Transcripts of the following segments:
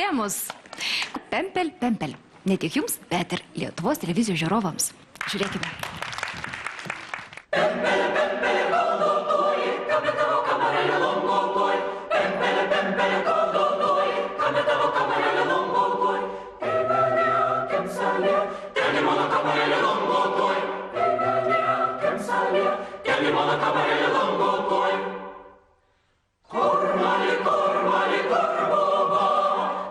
rėmus. Pempel, pempel. Ne tik jums, bet ir Lietuvos televizijos žiūrovams. Žiūrėkime. Pempelė, pempelė, kaldotoji, kame tavo kamarėlė longotoj. Pempelė, pempelė, kaldotoji, kame tavo kamarėlė longotoj. Evelė, kemsalė, teli mano kamarėlė longotoj. Evelė, kemsalė, teli mano kamarėlė longotoj. Kormali, kormali, korbova,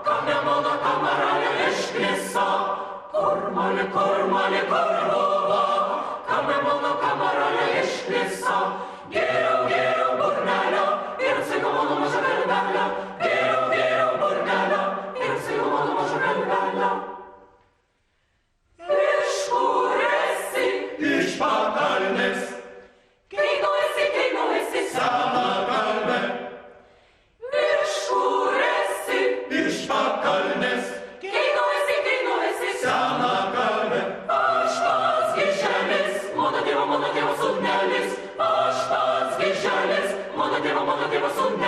kame mano kamarėlė išknisa. Kormali, kormali, korbova, kame mano kamarėlė išknisa. Geriau, geriau burnelio ir cigo mano maža galvelė. Geriau, geriau burnelio ir cigo mano maža galvelė. Iš kur esi? Iš pakalnės. Keinuosi, sena kalbė. Iš kur esi? Iš pakalnės. Keinuosi, sena kalbė. Aš pats giželis, mano tėvo sūnelis. Aš pats giželis, mano tėvo sūnelis.